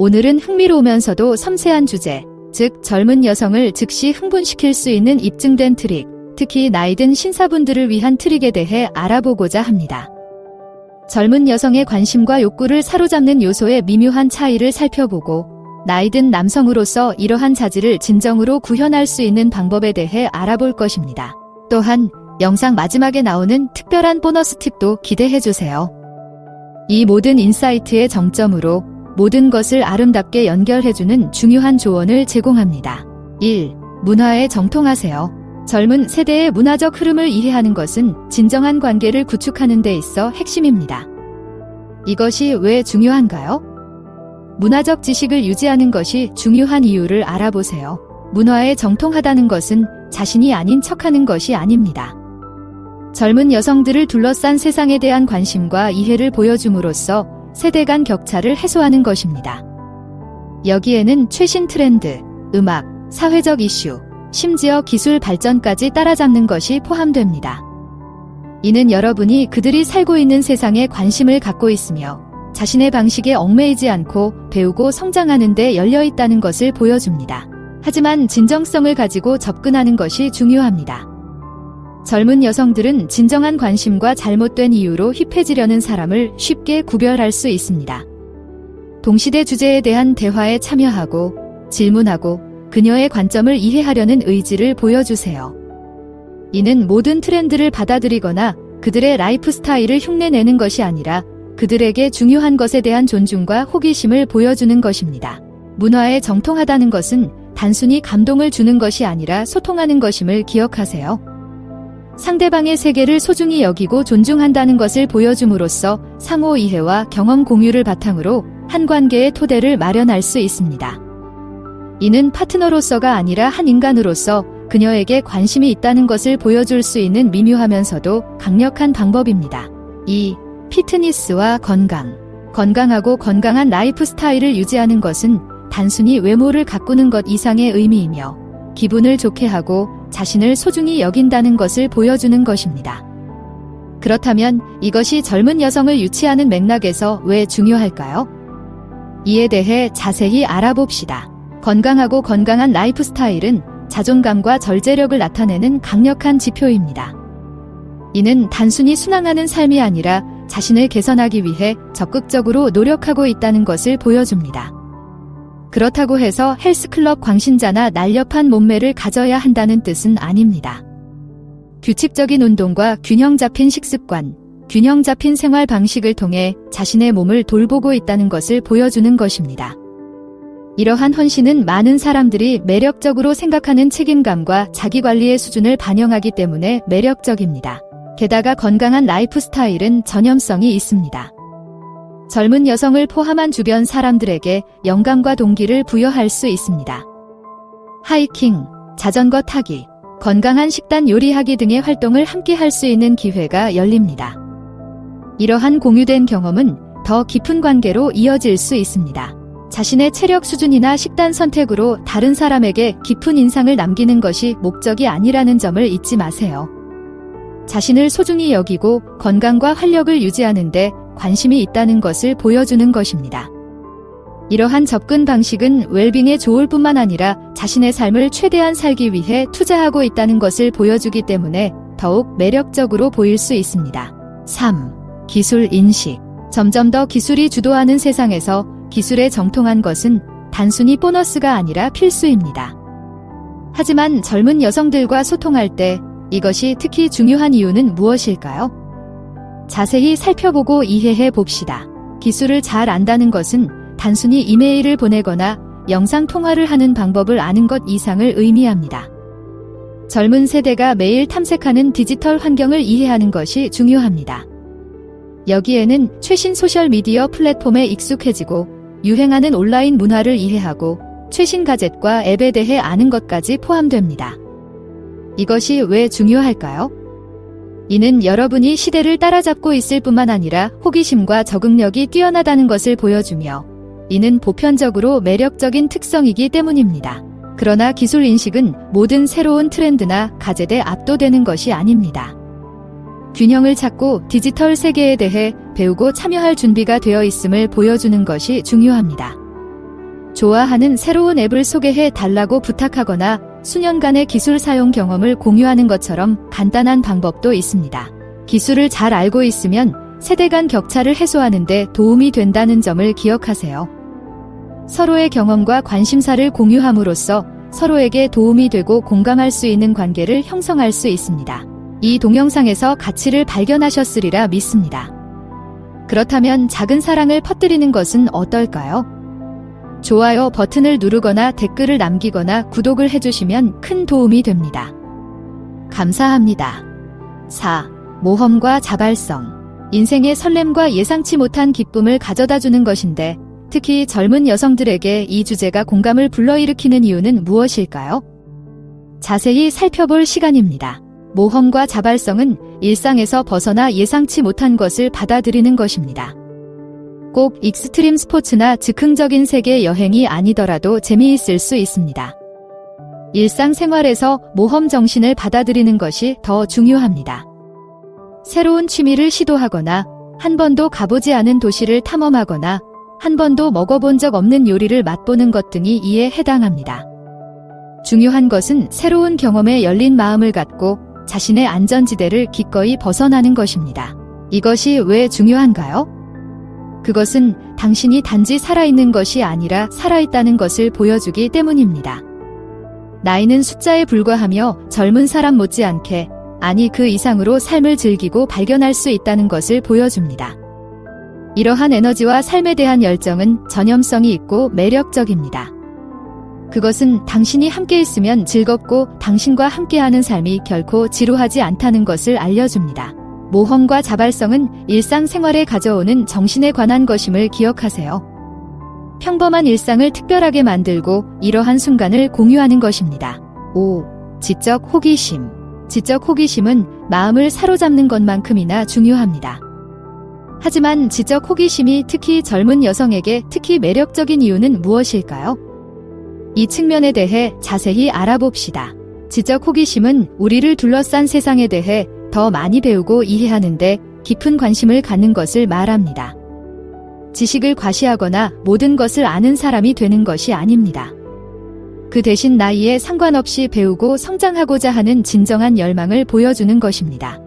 오늘은 흥미로우면서도 섬세한 주제, 즉 젊은 여성을 즉시 흥분시킬 수 있는 입증된 트릭, 특히 나이든 신사분들을 위한 트릭에 대해 알아보고자 합니다. 젊은 여성의 관심과 욕구를 사로잡는 요소의 미묘한 차이를 살펴보고 나이든 남성으로서 이러한 자질을 진정으로 구현할 수 있는 방법에 대해 알아볼 것입니다. 또한 영상 마지막에 나오는 특별한 보너스 팁도 기대해주세요. 이 모든 인사이트의 정점으로 모든 것을 아름답게 연결해주는 중요한 조언을 제공합니다. 1. 문화에 정통하세요. 젊은 세대의 문화적 흐름을 이해하는 것은 진정한 관계를 구축하는 데 있어 핵심입니다. 이것이 왜 중요한가요? 문화적 지식을 유지하는 것이 중요한 이유를 알아보세요. 문화에 정통하다는 것은 자신이 아닌 척하는 것이 아닙니다. 젊은 여성들을 둘러싼 세상에 대한 관심과 이해를 보여줌으로써 세대 간 격차를 해소하는 것입니다. 여기에는 최신 트렌드, 음악, 사회적 이슈, 심지어 기술 발전까지 따라잡는 것이 포함됩니다. 이는 여러분이 그들이 살고 있는 세상에 관심을 갖고 있으며 자신의 방식에 얽매이지 않고 배우고 성장하는 데 열려 있다는 것을 보여줍니다. 하지만 진정성을 가지고 접근하는 것이 중요합니다. 젊은 여성들은 진정한 관심과 잘못된 이유로 힙해지려는 사람을 쉽게 구별할 수 있습니다. 동시대 주제에 대한 대화에 참여하고 질문하고 그녀의 관점을 이해하려는 의지를 보여주세요. 이는 모든 트렌드를 받아들이거나 그들의 라이프 스타일을 흉내내는 것이 아니라 그들에게 중요한 것에 대한 존중과 호기심을 보여주는 것입니다. 문화에 정통하다는 것은 단순히 감동을 주는 것이 아니라 소통하는 것임을 기억하세요. 상대방의 세계를 소중히 여기고 존중한다는 것을 보여줌으로써 상호 이해와 경험 공유를 바탕으로 한 관계의 토대를 마련할 수 있습니다. 이는 파트너로서가 아니라 한 인간으로서 그녀에게 관심이 있다는 것을 보여줄 수 있는 미묘하면서도 강력한 방법입니다. 2. 피트니스와 건강. 건강하고 건강한 라이프 스타일을 유지하는 것은 단순히 외모를 가꾸는 것 이상의 의미이며 기분을 좋게 하고 자신을 소중히 여긴다는 것을 보여주는 것입니다. 그렇다면 이것이 젊은 여성을 유치하는 맥락에서 왜 중요할까요? 이에 대해 자세히 알아봅시다. 건강하고 건강한 라이프 스타일은 자존감과 절제력을 나타내는 강력한 지표입니다. 이는 단순히 순항하는 삶이 아니라 자신을 개선하기 위해 적극적으로 노력하고 있다는 것을 보여줍니다. 그렇다고 해서 헬스클럽 광신자나 날렵한 몸매를 가져야 한다는 뜻은 아닙니다. 규칙적인 운동과 균형 잡힌 식습관, 균형 잡힌 생활 방식을 통해 자신의 몸을 돌보고 있다는 것을 보여주는 것입니다. 이러한 헌신은 많은 사람들이 매력적으로 생각하는 책임감과 자기관리의 수준을 반영하기 때문에 매력적입니다. 게다가 건강한 라이프 스타일은 전염성이 있습니다. 젊은 여성을 포함한 주변 사람들에게 영감과 동기를 부여할 수 있습니다. 하이킹, 자전거 타기, 건강한 식단 요리하기 등의 활동을 함께 할 수 있는 기회가 열립니다. 이러한 공유된 경험은 더 깊은 관계로 이어질 수 있습니다. 자신의 체력 수준이나 식단 선택으로 다른 사람에게 깊은 인상을 남기는 것이 목적이 아니라는 점을 잊지 마세요. 자신을 소중히 여기고 건강과 활력을 유지하는 데 관심이 있다는 것을 보여주는 것입니다. 이러한 접근 방식은 웰빙에 좋을 뿐만 아니라 자신의 삶을 최대한 살기 위해 투자하고 있다는 것을 보여주기 때문에 더욱 매력적으로 보일 수 있습니다. 3. 기술 인식. 점점 더 기술이 주도하는 세상에서 기술에 정통한 것은 단순히 보너스가 아니라 필수입니다. 하지만 젊은 여성들과 소통할 때 이것이 특히 중요한 이유는 무엇일까요? 자세히 살펴보고 이해해 봅시다. 기술을 잘 안다는 것은 단순히 이메일을 보내거나 영상 통화를 하는 방법을 아는 것 이상을 의미합니다. 젊은 세대가 매일 탐색하는 디지털 환경을 이해하는 것이 중요합니다. 여기에는 최신 소셜미디어 플랫폼에 익숙해지고 유행하는 온라인 문화를 이해하고 최신 가젯과 앱에 대해 아는 것까지 포함됩니다. 이것이 왜 중요할까요? 이는 여러분이 시대를 따라잡고 있을 뿐만 아니라 호기심과 적응력이 뛰어나다는 것을 보여주며 이는 보편적으로 매력적인 특성이기 때문입니다. 그러나 기술 인식은 모든 새로운 트렌드나 가젯에 압도되는 것이 아닙니다. 균형을 찾고 디지털 세계에 대해 배우고 참여할 준비가 되어 있음을 보여주는 것이 중요합니다. 좋아하는 새로운 앱을 소개해 달라고 부탁하거나 수년간의 기술 사용 경험을 공유하는 것처럼 간단한 방법도 있습니다. 기술을 잘 알고 있으면 세대 간 격차를 해소하는 데 도움이 된다는 점을 기억하세요. 서로의 경험과 관심사를 공유함으로써 서로에게 도움이 되고 공감할 수 있는 관계를 형성할 수 있습니다. 이 동영상에서 가치를 발견하셨으리라 믿습니다. 그렇다면 작은 사랑을 퍼뜨리는 것은 어떨까요? 좋아요 버튼을 누르거나 댓글을 남기거나 구독을 해주시면 큰 도움이 됩니다. 감사합니다. 4. 모험과 자발성. 인생의 설렘과 예상치 못한 기쁨을 가져다주는 것인데 특히 젊은 여성들에게 이 주제가 공감을 불러일으키는 이유는 무엇일까요? 자세히 살펴볼 시간입니다. 모험과 자발성은 일상에서 벗어나 예상치 못한 것을 받아들이는 것입니다. 꼭 익스트림 스포츠나 즉흥적인 세계 여행이 아니더라도 재미있을 수 있습니다. 일상생활에서 모험 정신을 받아들이는 것이 더 중요합니다. 새로운 취미를 시도하거나 한 번도 가보지 않은 도시를 탐험하거나 한 번도 먹어본 적 없는 요리를 맛보는 것 등이 이에 해당합니다. 중요한 것은 새로운 경험에 열린 마음을 갖고 자신의 안전지대를 기꺼이 벗어나는 것입니다. 이것이 왜 중요한가요? 그것은 당신이 단지 살아있는 것이 아니라 살아있다는 것을 보여주기 때문입니다. 나이는 숫자에 불과하며 젊은 사람 못지않게, 아니 그 이상으로 삶을 즐기고 발견할 수 있다는 것을 보여줍니다. 이러한 에너지와 삶에 대한 열정은 전염성이 있고 매력적입니다. 그것은 당신이 함께 있으면 즐겁고 당신과 함께하는 삶이 결코 지루하지 않다는 것을 알려줍니다. 모험과 자발성은 일상생활에 가져오는 정신에 관한 것임을 기억하세요. 평범한 일상을 특별하게 만들고 이러한 순간을 공유하는 것입니다. 5. 지적 호기심. 지적 호기심은 마음을 사로잡는 것만큼이나 중요합니다. 하지만 지적 호기심이 특히 젊은 여성에게 특히 매력적인 이유는 무엇일까요? 이 측면에 대해 자세히 알아봅시다. 지적 호기심은 우리를 둘러싼 세상에 대해 더 많이 배우고 이해하는데 깊은 관심을 갖는 것을 말합니다. 지식을 과시하거나 모든 것을 아는 사람이 되는 것이 아닙니다. 그 대신 나이에 상관없이 배우고 성장하고자 하는 진정한 열망을 보여주는 것입니다.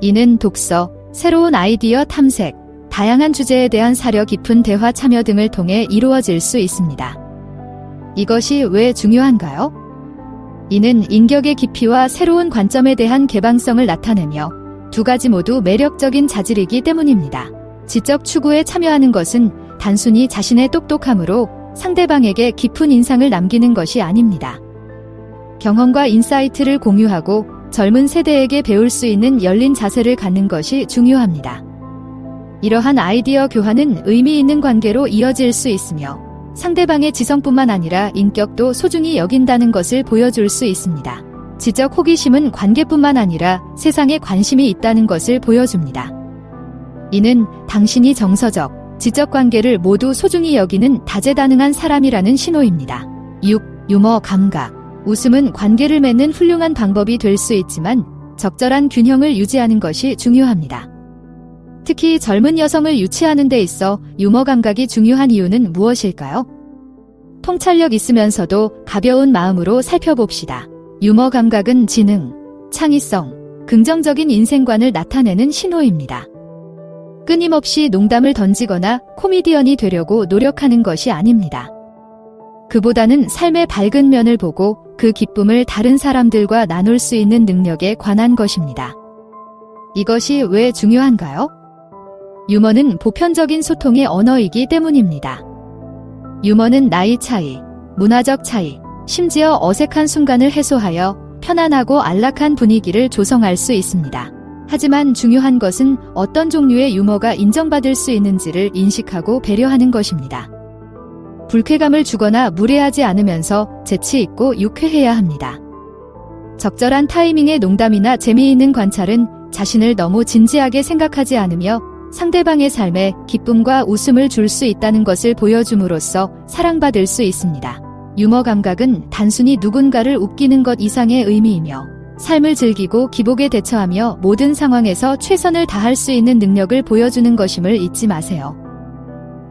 이는 독서, 새로운 아이디어 탐색, 다양한 주제에 대한 사려 깊은 대화 참여 등을 통해 이루어질 수 있습니다. 이것이 왜 중요한가요? 이는 인격의 깊이와 새로운 관점에 대한 개방성을 나타내며 두 가지 모두 매력적인 자질이기 때문입니다. 지적 추구에 참여하는 것은 단순히 자신의 똑똑함으로 상대방에게 깊은 인상을 남기는 것이 아닙니다. 경험과 인사이트를 공유하고 젊은 세대에게 배울 수 있는 열린 자세를 갖는 것이 중요합니다. 이러한 아이디어 교환은 의미 있는 관계로 이어질 수 있으며 상대방의 지성뿐만 아니라 인격도 소중히 여긴다는 것을 보여줄 수 있습니다. 지적 호기심은 관계뿐만 아니라 세상에 관심이 있다는 것을 보여줍니다. 이는 당신이 정서적, 지적 관계를 모두 소중히 여기는 다재다능한 사람이라는 신호입니다. 6. 유머 감각. 웃음은 관계를 맺는 훌륭한 방법이 될 수 있지만 적절한 균형을 유지하는 것이 중요합니다. 특히 젊은 여성을 유치하는 데 있어 유머 감각이 중요한 이유는 무엇일까요? 통찰력 있으면서도 가벼운 마음으로 살펴봅시다. 유머 감각은 지능, 창의성, 긍정적인 인생관을 나타내는 신호입니다. 끊임없이 농담을 던지거나 코미디언이 되려고 노력하는 것이 아닙니다. 그보다는 삶의 밝은 면을 보고 그 기쁨을 다른 사람들과 나눌 수 있는 능력에 관한 것입니다. 이것이 왜 중요한가요? 유머는 보편적인 소통의 언어이기 때문입니다. 유머는 나이 차이, 문화적 차이, 심지어 어색한 순간을 해소하여 편안하고 안락한 분위기를 조성할 수 있습니다. 하지만 중요한 것은 어떤 종류의 유머가 인정받을 수 있는지를 인식하고 배려하는 것입니다. 불쾌감을 주거나 무례하지 않으면서 재치 있고 유쾌해야 합니다. 적절한 타이밍의 농담이나 재미있는 관찰은 자신을 너무 진지하게 생각하지 않으며 상대방의 삶에 기쁨과 웃음을 줄 수 있다는 것을 보여줌으로써 사랑받을 수 있습니다. 유머 감각은 단순히 누군가를 웃기는 것 이상의 의미이며 삶을 즐기고 기복에 대처하며 모든 상황에서 최선을 다할 수 있는 능력을 보여주는 것임을 잊지 마세요.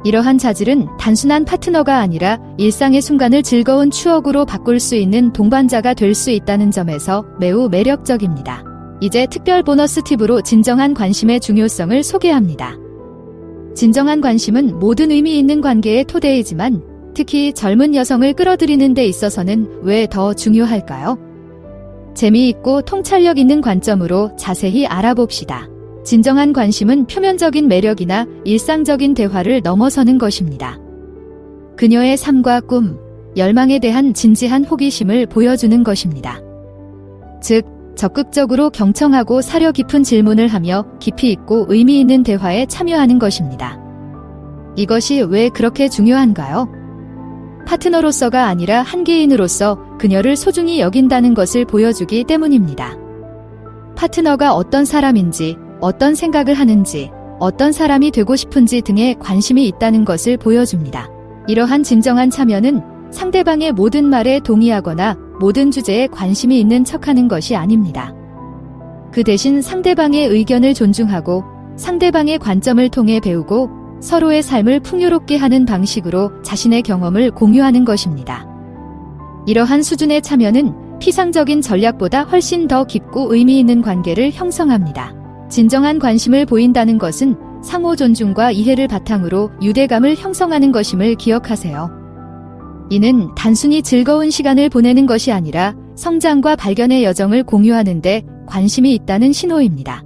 이러한 자질은 단순한 파트너가 아니라 일상의 순간을 즐거운 추억으로 바꿀 수 있는 동반자가 될 수 있다는 점에서 매우 매력적입니다. 이제 특별 보너스 팁으로 진정한 관심의 중요성을 소개합니다. 진정한 관심은 모든 의미 있는 관계의 토대이지만 특히 젊은 여성을 끌어들이는 데 있어서는 왜 더 중요할까요? 재미있고 통찰력 있는 관점으로 자세히 알아봅시다. 진정한 관심은 표면적인 매력이나 일상적인 대화를 넘어서는 것입니다. 그녀의 삶과 꿈, 열망에 대한 진지한 호기심을 보여주는 것입니다. 즉, 적극적으로 경청하고 사려 깊은 질문을 하며 깊이 있고 의미 있는 대화에 참여하는 것입니다. 이것이 왜 그렇게 중요한가요? 파트너로서가 아니라 한 개인으로서 그녀를 소중히 여긴다는 것을 보여주기 때문입니다. 파트너가 어떤 사람인지, 어떤 생각을 하는지, 어떤 사람이 되고 싶은지 등에 관심이 있다는 것을 보여줍니다. 이러한 진정한 참여는 상대방의 모든 말에 동의하거나 모든 주제에 관심이 있는 척하는 것이 아닙니다. 그 대신 상대방의 의견을 존중하고 상대방의 관점을 통해 배우고 서로의 삶을 풍요롭게 하는 방식으로 자신의 경험을 공유하는 것입니다. 이러한 수준의 참여는 피상적인 전략보다 훨씬 더 깊고 의미 있는 관계를 형성합니다. 진정한 관심을 보인다는 것은 상호 존중과 이해를 바탕으로 유대감을 형성하는 것임을 기억하세요. 이는 단순히 즐거운 시간을 보내는 것이 아니라 성장과 발견의 여정을 공유하는 데 관심이 있다는 신호입니다.